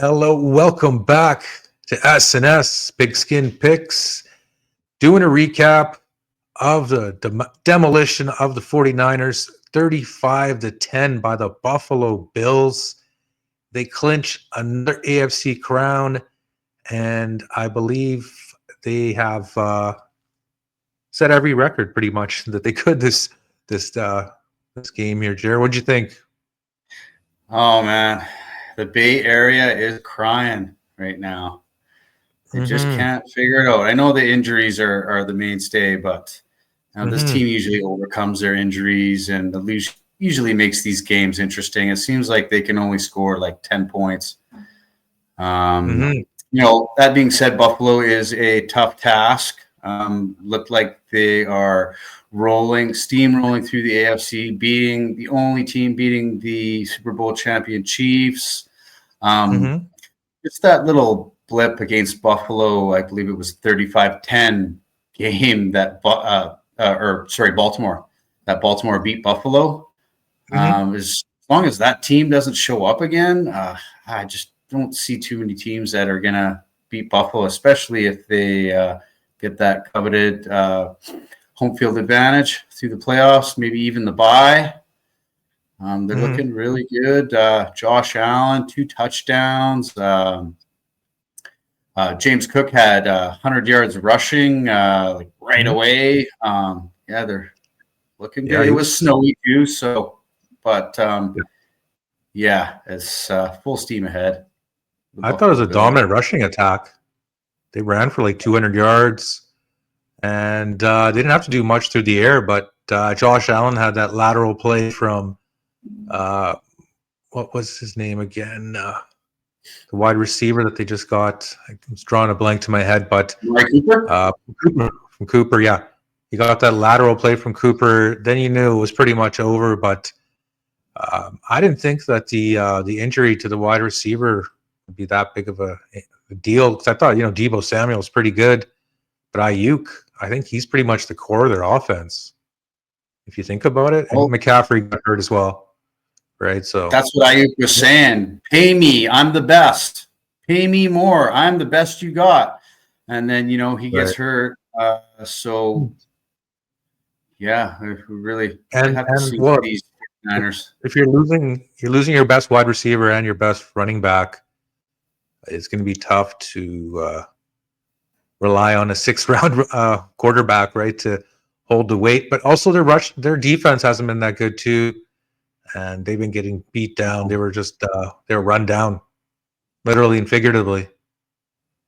Hello, welcome back to S&S Pigskin Picks. Doing a recap of the demolition of the 49ers, 35-10 by the Buffalo Bills. They clinch another AFC crown, and I believe they have set every record pretty much that they could this game here. Jared, what'd you think? Oh man, the Bay Area is crying right now. They just can't figure it out. I know the injuries are the mainstay, but this team usually overcomes their injuries and usually makes these games interesting. It seems like they can only score like 10 points. You know, that being said, Buffalo is a tough task. Looked like they are steamrolling through the AFC, beating the only team beating the Super Bowl champion Chiefs. It's that little blip against Buffalo. I believe it was 35-10 game that Baltimore. That Baltimore beat Buffalo. As long as that team doesn't show up again, I just don't see too many teams that are gonna beat Buffalo, especially if they get that coveted home field advantage through the playoffs, maybe even the bye. They're looking really good. Josh Allen, 2 touchdowns. James Cook had 100 yards rushing right away. They're looking good. It was snowy too, but it's full steam ahead. I thought it was a dominant rushing attack. They ran for like 200 yards, and they didn't have to do much through the air, but Josh Allen had that lateral play from what was his name again? The wide receiver that they just got. I was drawing a blank to my head, but from Cooper, yeah. He got that lateral play from Cooper. Then you knew it was pretty much over, but I didn't think that the injury to the wide receiver would be that big of a deal, because I thought, Deebo Samuel's pretty good, but Ayuk, I think he's pretty much the core of their offense, if you think about it. And McCaffrey got hurt as well, right? So that's what Ayuk was saying. Pay me, I'm the best. Pay me more, I'm the best you got. And then he gets hurt. We really have to see these Niners. If you're losing your best wide receiver and your best running back, it's going to be tough to rely on a 6th-round quarterback, right, to hold the weight. But also their defense hasn't been that good too, and they've been getting beat down. They were just they were run down, literally and figuratively.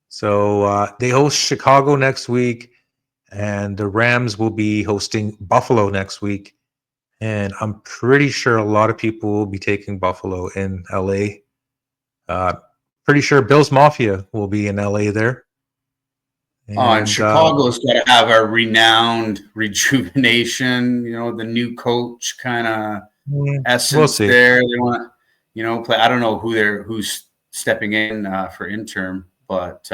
So they host Chicago next week, and the Rams will be hosting Buffalo next week. And I'm pretty sure a lot of people will be taking Buffalo in LA. Pretty sure Bills Mafia will be in LA there. And Chicago's got to have a renowned rejuvenation, the new coach kind of essence there. They want to, play. I don't know who's stepping in for interim, but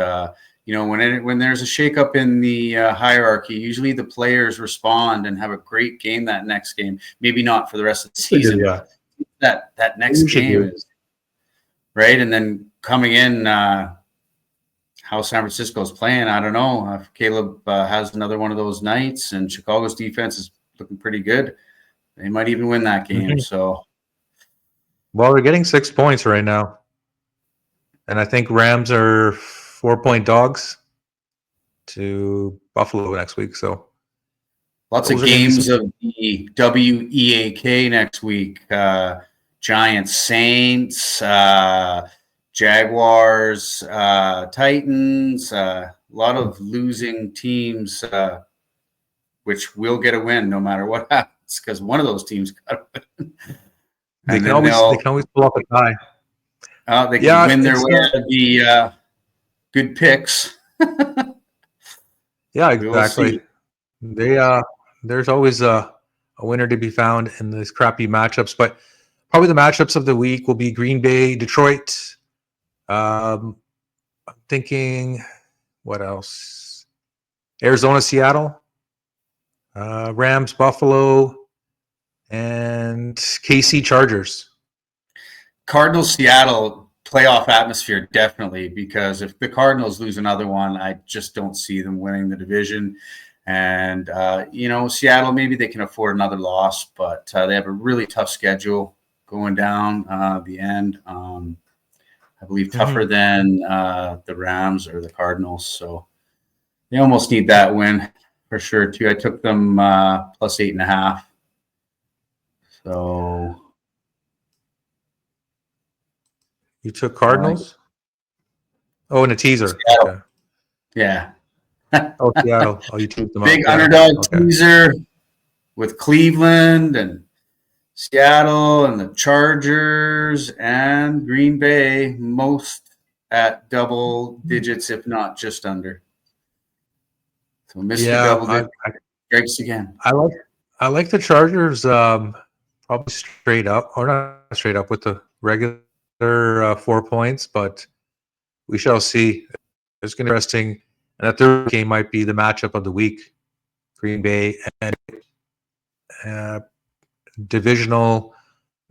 when there's a shakeup in the hierarchy, usually the players respond and have a great game that next game. Maybe not for the rest of the season. But that next game is right, and then coming in. How San Francisco's playing, I don't know. If Caleb has another one of those nights, and Chicago's defense is looking pretty good, they might even win that game. So, well, they're getting 6 points right now, and I think Rams are 4-point dogs to Buffalo next week. So, lots of games of the WEAK next week. Giants, Saints. Jaguars, Titans, a lot of losing teams, which will get a win no matter what happens, because one of those teams got to win. They can always pull up a tie. They can win their way out of the good picks. Yeah, exactly. There's always a winner to be found in these crappy matchups, but probably the matchups of the week will be Green Bay, Detroit. I'm thinking, what else? Arizona, Seattle, Rams, Buffalo, and KC Chargers. Cardinals, Seattle playoff atmosphere, definitely, because if the Cardinals lose another one, I just don't see them winning the division. And, Seattle, maybe they can afford another loss, but they have a really tough schedule going down the end. I believe tougher than the Rams or the Cardinals. So they almost need that win for sure, too. I took them plus 8.5. So you took Cardinals? In a teaser. Seattle. Okay. Yeah. Seattle. You teased them Big up. underdog teaser with Cleveland and Seattle and the Chargers and Green Bay, most at double digits, if not just under. So Mr. Double Digits strikes again. I like the Chargers probably straight up, or not straight up with the regular 4 points, but we shall see. It's going to be interesting. And that third game might be the matchup of the week. Green Bay and divisional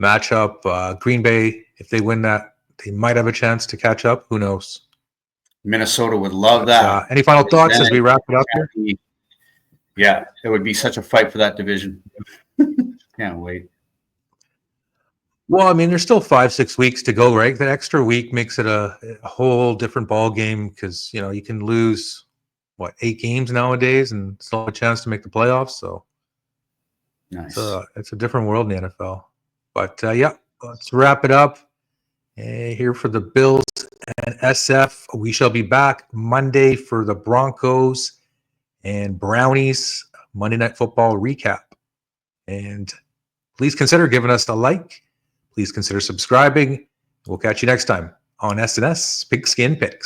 matchup. Green Bay, if they win that, they might have a chance to catch up. Who knows? Minnesota would love that. Any final thoughts as we wrap it up here? Yeah, it would be such a fight for that division. Can't wait. Well, I mean, there's still 5-6 weeks to go, right? The extra week makes it a whole different ball game because you can lose 8 games nowadays and still have a chance to make the playoffs. So nice. It's a different world in the NFL. But let's wrap it up. Here for the Bills and SF. We shall be back Monday for the Broncos and Brownies Monday Night Football recap. And please consider giving us a like. Please consider subscribing. We'll catch you next time on S&S Pigskin Picks.